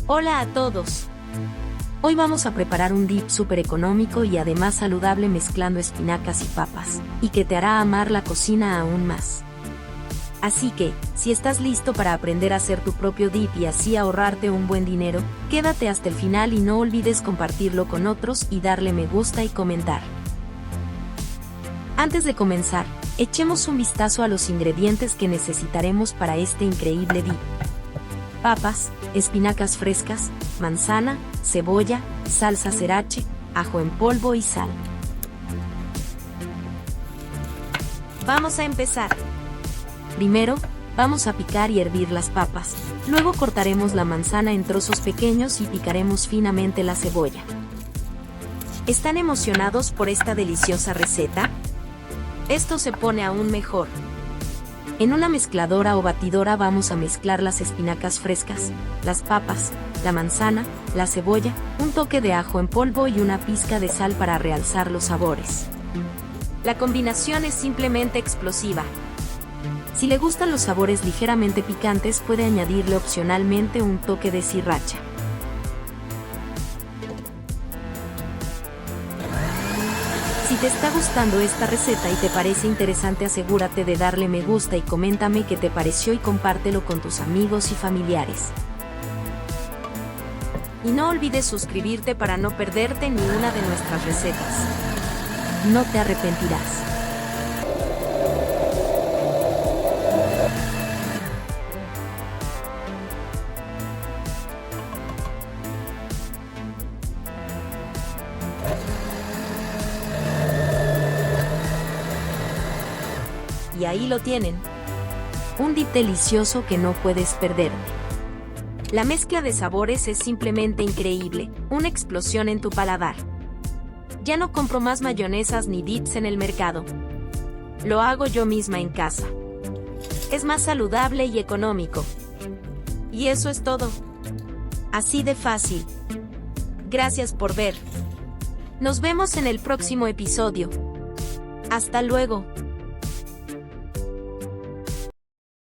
Hola a todos. Hoy vamos a preparar un dip súper económico y además saludable mezclando espinacas y papas, y que te hará amar la cocina aún más. Así que, si estás listo para aprender a hacer tu propio dip y así ahorrarte un buen dinero, quédate hasta el final y no olvides compartirlo con otros y darle me gusta y comentar. Antes de comenzar, echemos un vistazo a los ingredientes que necesitaremos para este increíble dip. Papas, espinacas frescas, manzana, cebolla, salsa sriracha, ajo en polvo y sal. Vamos a empezar. Primero, vamos a picar y hervir las papas, luego cortaremos la manzana en trozos pequeños y picaremos finamente la cebolla. ¿Están emocionados por esta deliciosa receta? Esto se pone aún mejor. En una mezcladora o batidora vamos a mezclar las espinacas frescas, las papas, la manzana, la cebolla, un toque de ajo en polvo y una pizca de sal para realzar los sabores. La combinación es simplemente explosiva. Si le gustan los sabores ligeramente picantes, puede añadirle opcionalmente un toque de sriracha. Si te está gustando esta receta y te parece interesante, asegúrate de darle me gusta y coméntame qué te pareció y compártelo con tus amigos y familiares. Y no olvides suscribirte para no perderte ni una de nuestras recetas. No te arrepentirás. Y ahí lo tienen. Un dip delicioso que no puedes perderte. La mezcla de sabores es simplemente increíble, una explosión en tu paladar. Ya no compro más mayonesas ni dips en el mercado. Lo hago yo misma en casa. Es más saludable y económico. Y eso es todo. Así de fácil. Gracias por ver. Nos vemos en el próximo episodio. Hasta luego.